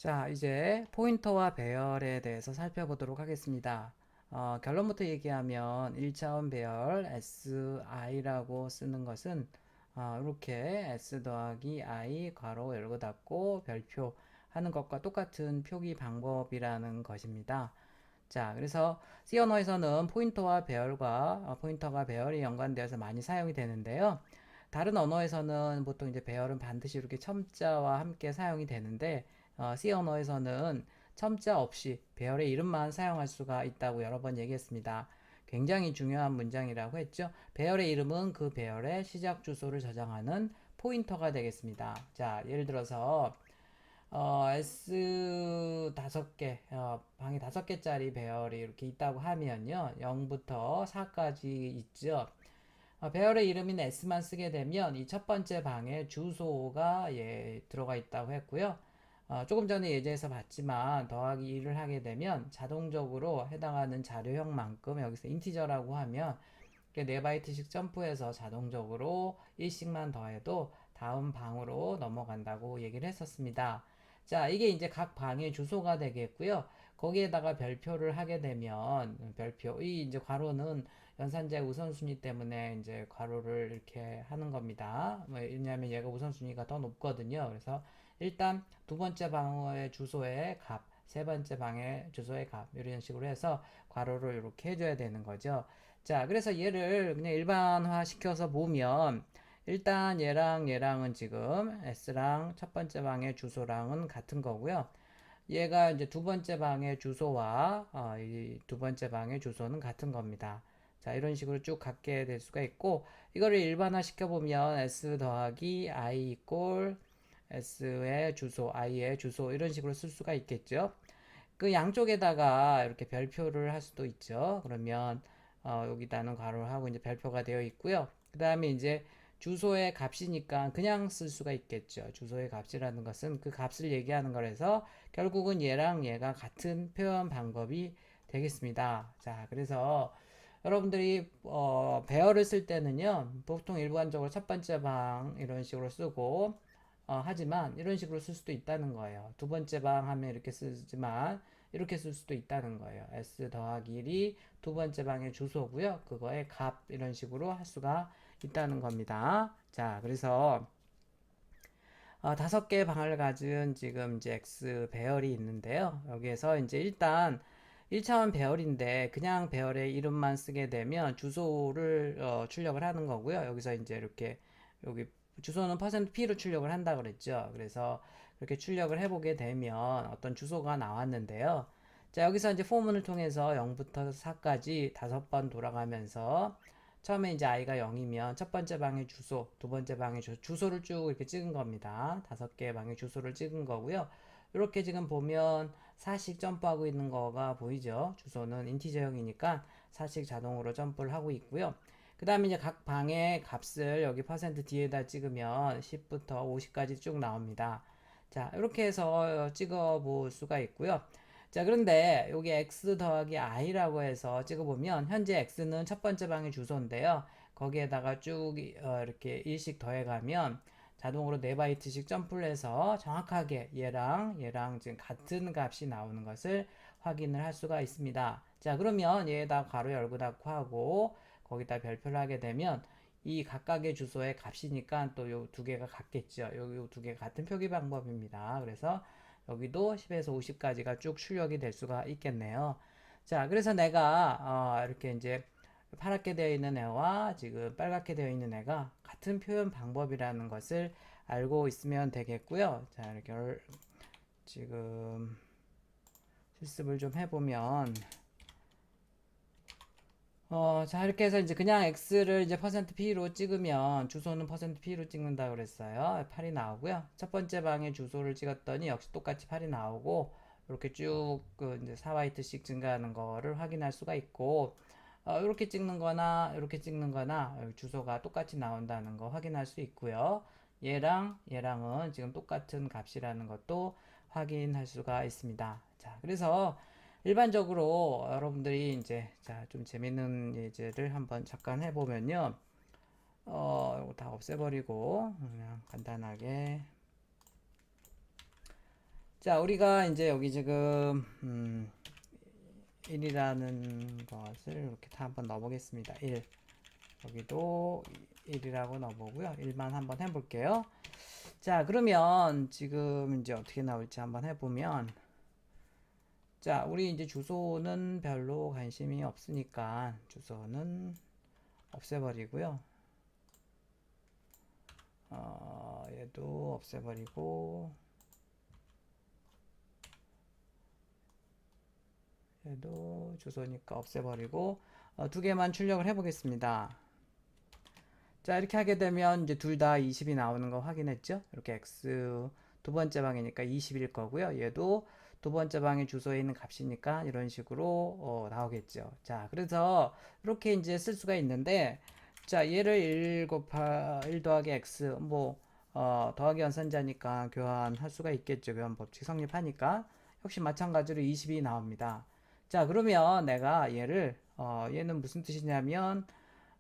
자, 이제 포인터와 배열에 대해서 살펴보도록 하겠습니다. 결론부터 얘기하면 1차원 배열 SI라고 쓰는 것은 이렇게 S 더하기 I 괄호 열고 닫고 별표 하는 것과 똑같은 표기 방법이라는 것입니다. 자, 그래서 C 언어에서는 포인터가 배열이 연관되어서 많이 사용이 되는데요. 다른 언어에서는 보통 이제 배열은 반드시 이렇게 첨자와 함께 사용이 되는데 C 언어에서는 첨자 없이 배열의 이름만 사용할 수가 있다고 여러 번 얘기했습니다. 굉장히 중요한 문장이라고 했죠. 배열의 이름은 그 배열의 시작 주소를 저장하는 포인터가 되겠습니다. 자, 예를 들어서 S 다섯 개, 방이 다섯 개짜리 배열이 이렇게 있다고 하면요. 0부터 4까지 있죠. 배열의 이름인 S만 쓰게 되면 이 첫 번째 방에 주소가 들어가 있다고 했고요. 조금 전에 예제에서 봤지만 더하기 1을 하게 되면 자동적으로 해당하는 자료형만큼 여기서 인티저라고 하면 4바이트씩 점프해서 자동적으로 1씩만 더해도 다음 방으로 넘어간다고 얘기를 했었습니다. 자, 이게 이제 각 방의 주소가 되겠고요. 거기에다가 별표를 하게 되면 별표, 이 이제 괄호는 연산자의 우선순위 때문에 이제 괄호를 이렇게 하는 겁니다. 왜냐하면 얘가 우선순위가 더 높거든요. 그래서 일단 두 번째 방의 주소의 값, 세 번째 방의 주소의 값, 이런 식으로 해서 괄호를 이렇게 해줘야 되는 거죠. 자, 그래서 얘를 그냥 일반화 시켜서 보면 일단 얘랑은 지금 S랑 첫 번째 방의 주소랑은 같은 거고요. 얘가 이제 두 번째 방의 주소와 이 두 번째 방의 주소는 같은 겁니다. 자, 이런 식으로 쭉 갖게 될 수가 있고 이거를 일반화 시켜보면 S 더하기 I 이꼴 S의 주소, I의 주소 이런 식으로 쓸 수가 있겠죠. 그 양쪽에다가 이렇게 별표를 할 수도 있죠. 그러면 여기다는 괄호를 하고 이제 별표가 되어 있고요. 그 다음에 이제 주소의 값이니까 그냥 쓸 수가 있겠죠. 주소의 값이라는 것은 그 값을 얘기하는 거라서 결국은 얘랑 얘가 같은 표현 방법이 되겠습니다. 자, 그래서 여러분들이 배열을 쓸 때는요, 보통 일반적으로 첫 번째 방 이런 식으로 쓰고 하지만 이런 식으로 쓸 수도 있다는 거예요. 두 번째 방 하면 이렇게 쓰지만 이렇게 쓸 수도 있다는 거예요. S 더하기 1이 두 번째 방의 주소고요. 그거의 값 이런 식으로 할 수가 있다는 겁니다. 자, 그래서 다섯 개의 방을 가진 지금 이제 X 배열이 있는데요. 여기에서 이제 일단 1차원 배열인데 그냥 배열의 이름만 쓰게 되면 주소를 출력을 하는 거고요. 여기서 이제 이렇게 여기 주소는 %P로 출력을 한다 그랬죠. 그래서 그렇게 출력을 해보게 되면 어떤 주소가 나왔는데요. 자, 여기서 이제 포문을 통해서 0부터 4까지 다섯 번 돌아가면서 처음에 이제 i가 0이면 첫 번째 방의 주소, 두 번째 방의 주소를 쭉 이렇게 찍은 겁니다. 다섯 개의 방의 주소를 찍은 거고요. 이렇게 지금 보면 4씩 점프하고 있는 거가 보이죠? 주소는 인티저형이니까 4씩 자동으로 점프를 하고 있고요. 그 다음에 이제 각 방의 값을 여기 %D에다 찍으면 10부터 50까지 쭉 나옵니다. 자, 이렇게 해서 찍어 볼 수가 있고요. 자, 그런데 여기 x 더하기 i라고 해서 찍어보면 현재 x는 첫 번째 방의 주소인데요. 거기에다가 쭉 이렇게 1씩 더해가면 자동으로 4바이트씩 점프를 해서 정확하게 얘랑 지금 같은 값이 나오는 것을 확인을 할 수가 있습니다. 자, 그러면 얘에다 괄호 열고 닫고 하고 거기다 별표를 하게 되면 이 각각의 주소의 값이니까 또 요 두 개가 같겠죠. 요 두 개가 같은 표기 방법입니다. 그래서 여기도 10에서 50까지가 쭉 출력이 될 수가 있겠네요. 자, 그래서 내가 이렇게 이제 파랗게 되어 있는 애와 지금 빨갛게 되어 있는 애가 같은 표현 방법이라는 것을 알고 있으면 되겠고요. 자, 이렇게 지금 실습을 좀 해보면 자, 이렇게 해서 이제 그냥 x를 이제 %p로 찍으면 주소는 %p로 찍는다 그랬어요. 8이 나오고요. 첫 번째 방에 주소를 찍었더니 역시 똑같이 8이 나오고 이렇게 쭉그 이제 4바이트씩 증가하는 거를 확인할 수가 있고 이렇게 찍는 거나 이렇게 찍는 거나 주소가 똑같이 나온다는 거 확인할 수 있고요. 얘랑은 지금 똑같은 값이라는 것도 확인할 수가 있습니다. 자, 그래서 일반적으로 여러분들이 이제 자, 좀 재밌는 예제를 한번 잠깐 해보면요. 이거 다 없애버리고 그냥 간단하게 자, 우리가 이제 여기 지금 1이라는 것을 이렇게 다 한번 넣어보겠습니다. 1. 여기도 1이라고 넣어보고요. 1만 한번 해볼게요. 자, 그러면 지금 이제 어떻게 나올지 한번 해보면, 자, 우리 이제 주소는 별로 관심이 없으니까 주소는 없애버리고요. 얘도 없애버리고, 얘도 주소니까 없애버리고, 두 개만 출력을 해보겠습니다. 자, 이렇게 하게 되면 이제 둘 다 20이 나오는 거 확인했죠? 이렇게 x 두 번째 방이니까 20일 거고요. 얘도 두 번째 방의 주소에 있는 값이니까 이런 식으로 나오겠죠. 자, 그래서 이렇게 이제 쓸 수가 있는데, 자, 얘를 1 더하기 x 더하기 연산자니까 교환할 수가 있겠죠. 교환 법칙 성립하니까 역시 마찬가지로 20이 나옵니다. 자, 그러면 내가 얘는 무슨 뜻이냐면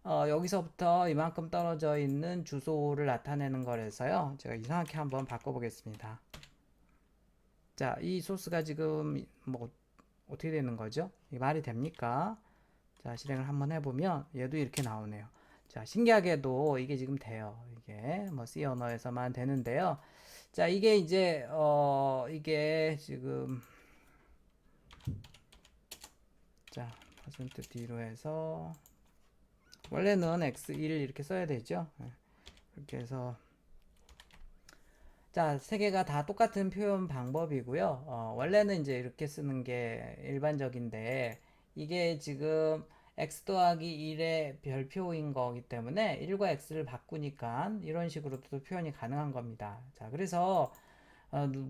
여기서부터 이만큼 떨어져 있는 주소를 나타내는 거라서요. 제가 이상하게 한번 바꿔보겠습니다. 자, 이 소스가 지금 어떻게 되는 거죠? 이 말이 됩니까? 자, 실행을 한번 해보면 얘도 이렇게 나오네요. 자, 신기하게도 이게 지금 돼요. 이게 C 언어에서만 되는데요. 자, 이게 이제 이게 지금 자, %d로 해서 원래는 x1 이렇게 써야 되죠. 이렇게 해서 자, 세 개가 다 똑같은 표현 방법이고요. 원래는 이제 이렇게 쓰는 게 일반적인데 이게 지금 x 더하기 1의 별표인 거기 때문에 1과 x를 바꾸니까 이런 식으로도 표현이 가능한 겁니다. 자, 그래서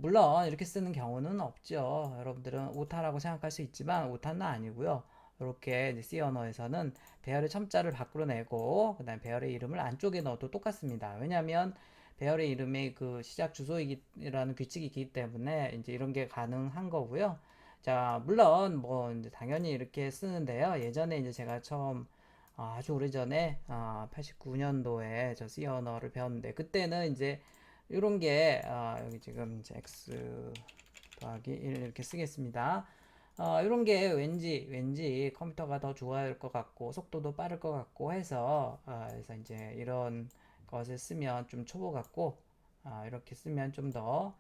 물론 이렇게 쓰는 경우는 없죠. 여러분들은 오타라고 생각할 수 있지만 오타는 아니고요. 이렇게 C 언어에서는 배열의 첨자를 밖으로 내고 그다음 배열의 이름을 안쪽에 넣어도 똑같습니다. 왜냐하면 배열의 이름이 그 시작 주소이라는 규칙이 있기 때문에 이제 이런 게 가능한 거고요. 자, 물론 이제 당연히 이렇게 쓰는데요. 예전에 이제 제가 처음 아주 오래전에 89년도에 저 C 언어를 배웠는데 그때는 이제 이런 게 여기 지금 이제 x 더하기 1 이렇게 쓰겠습니다. 이런 게 왠지 컴퓨터가 더 좋아할 것 같고 속도도 빠를 것 같고 해서 그래서 이제 이런 것을 쓰면 좀 초보 같고 이렇게 쓰면 좀 더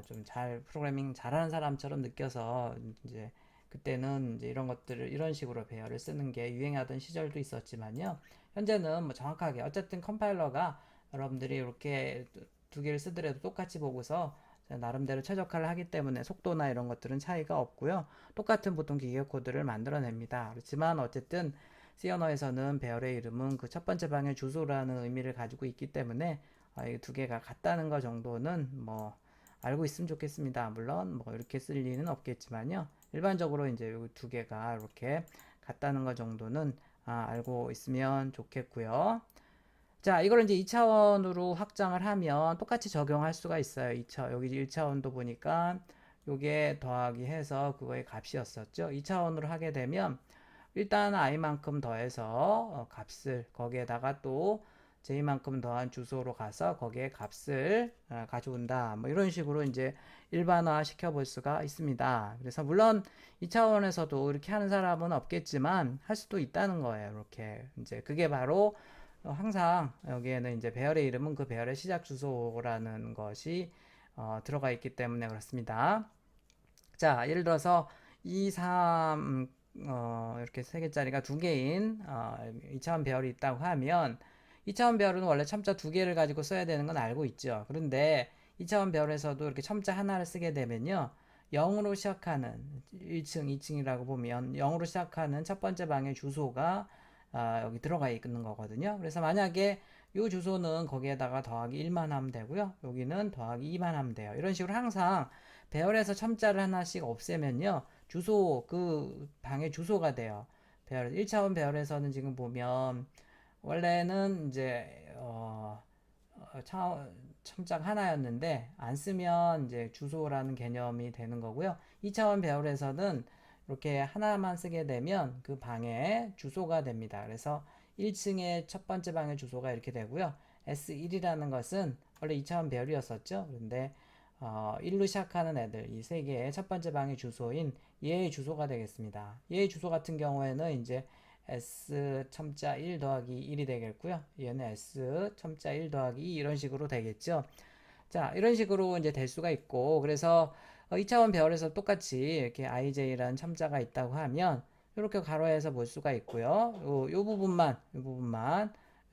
좀 잘 프로그래밍 잘하는 사람처럼 느껴서 이제 그때는 이제 이런 것들을 이런 식으로 배열을 쓰는 게 유행하던 시절도 있었지만요. 현재는 정확하게 어쨌든 컴파일러가 여러분들이 이렇게 두 개를 쓰더라도 똑같이 보고서 나름대로 최적화를 하기 때문에 속도나 이런 것들은 차이가 없고요. 똑같은 보통 기계 코드를 만들어냅니다. 그렇지만 어쨌든 C 언어에서는 배열의 이름은 그 첫 번째 방의 주소라는 의미를 가지고 있기 때문에 이 두 개가 같다는 거 정도는 알고 있으면 좋겠습니다. 물론 이렇게 쓸 리는 없겠지만요. 일반적으로 이제 이 두 개가 이렇게 같다는 거 정도는 알고 있으면 좋겠고요. 자, 이걸 이제 2차원으로 확장을 하면 똑같이 적용할 수가 있어요. 여기 1차원도 보니까 요게 더하기 해서 그거의 값이었었죠. 2차원으로 하게 되면 일단 i만큼 더해서 값을 거기에다가 또 j만큼 더한 주소로 가서 거기에 값을 가져온다. 이런 식으로 이제 일반화 시켜볼 수가 있습니다. 그래서 물론 2차원에서도 이렇게 하는 사람은 없겠지만 할 수도 있다는 거예요. 이렇게 이제 그게 바로 항상 여기에는 이제 배열의 이름은 그 배열의 시작 주소라는 것이 들어가 있기 때문에 그렇습니다. 자, 예를 들어서 2, 3 이렇게 세 개짜리가 두 개인 2차원 배열이 있다고 하면 2차원 배열은 원래 첨자 두 개를 가지고 써야 되는 건 알고 있죠. 그런데 2차원 배열에서도 이렇게 첨자 하나를 쓰게 되면요. 0으로 시작하는 1층, 2층이라고 보면 0으로 시작하는 첫 번째 방의 주소가 여기 들어가 있는 거거든요. 그래서 만약에 이 주소는 거기에다가 더하기 1만 하면 되고요. 여기는 더하기 2만 하면 돼요. 이런 식으로 항상 배열에서 첨자를 하나씩 없애면요. 그 방의 주소가 돼요. 배열, 1차원 배열에서는 지금 보면 원래는 이제 첨자 하나였는데 안 쓰면 이제 주소라는 개념이 되는 거고요. 2차원 배열에서는 이렇게 하나만 쓰게 되면 그 방의 주소가 됩니다. 그래서 1층의 첫 번째 방의 주소가 이렇게 되고요. S1이라는 것은 원래 2차원 배열이었었죠. 그런데 1로 시작하는 애들, 이 세 개의 첫 번째 방의 주소인 얘의 주소가 되겠습니다. 얘의 주소 같은 경우에는 이제 s 첨자 1 더하기 1이 되겠고요. 얘는 s 첨자 1 더하기 2 이런 식으로 되겠죠. 자, 이런 식으로 이제 될 수가 있고, 그래서 2차원 배열에서 똑같이 이렇게 ij라는 첨자가 있다고 하면 이렇게 가로해서 볼 수가 있고요. 요 부분만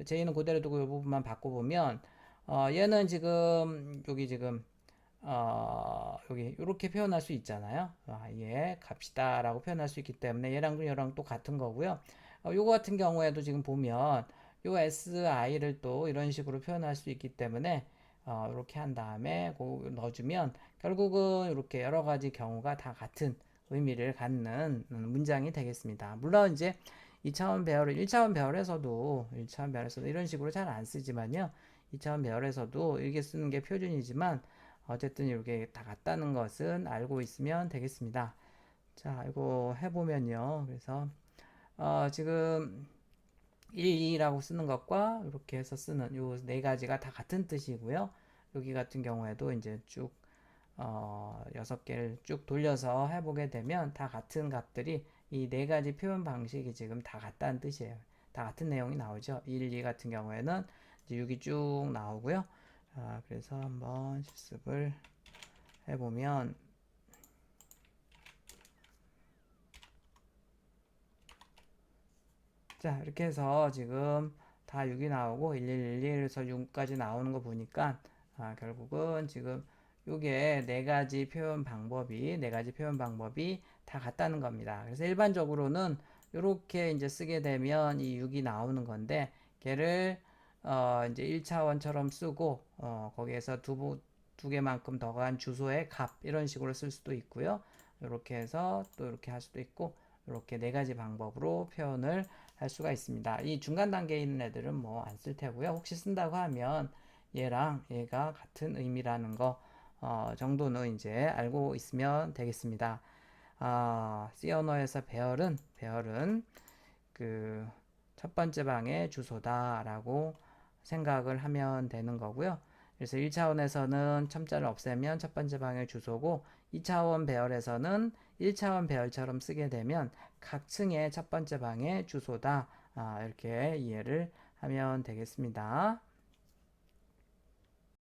j는 그대로 두고 요 부분만 바꿔보면 얘는 지금 여기 지금 여기 이렇게 표현할 수 있잖아요. 예, 갑시다라고 표현할 수 있기 때문에 얘랑 또 같은 거고요. 요거 같은 경우에도 지금 보면 요 si를 또 이런 식으로 표현할 수 있기 때문에 이렇게 한 다음에 그거 넣어주면 결국은 이렇게 여러 가지 경우가 다 같은 의미를 갖는 문장이 되겠습니다. 물론 이제 2차원 배열을 1차원 배열에서도 이런 식으로 잘 안 쓰지만요. 2차원 배열에서도 이렇게 쓰는 게 표준이지만 어쨌든 이렇게 다 같다는 것은 알고 있으면 되겠습니다. 자, 이거 해보면요. 그래서 지금 1, 2라고 쓰는 것과 이렇게 해서 쓰는 요 네 가지가 다 같은 뜻이고요. 여기 같은 경우에도 이제 쭉 6개를 쭉 돌려서 해보게 되면 다 같은 값들이 이 네 가지 표현 방식이 지금 다 같다는 뜻이에요. 다 같은 내용이 나오죠. 1, 2 같은 경우에는 이제 6이 쭉 나오고요. 그래서 한번 실습을 해보면 자, 이렇게 해서 지금 다 6이 나오고 1111에서 6까지 나오는 거 보니까 결국은 지금 요게 네 가지 표현 방법이 다 같다는 겁니다. 그래서 일반적으로는 이렇게 이제 쓰게 되면 이 6이 나오는 건데 걔를 이제 1차원처럼 쓰고 거기에서 두 개만큼 더한 주소의 값 이런 식으로 쓸 수도 있고요. 이렇게 해서 또 이렇게 할 수도 있고 이렇게 네 가지 방법으로 표현을 할 수가 있습니다. 이 중간 단계에 있는 애들은 뭐 안 쓸 테고요. 혹시 쓴다고 하면 얘랑 얘가 같은 의미라는 거 정도는 이제 알고 있으면 되겠습니다. C 언어에서 배열은 그 첫 번째 방의 주소다라고 생각을 하면 되는 거고요. 그래서 1차원에서는 첨자를 없애면 첫 번째 방의 주소고 2차원 배열에서는 1차원 배열처럼 쓰게 되면 각 층의 첫 번째 방의 주소다. 이렇게 이해를 하면 되겠습니다.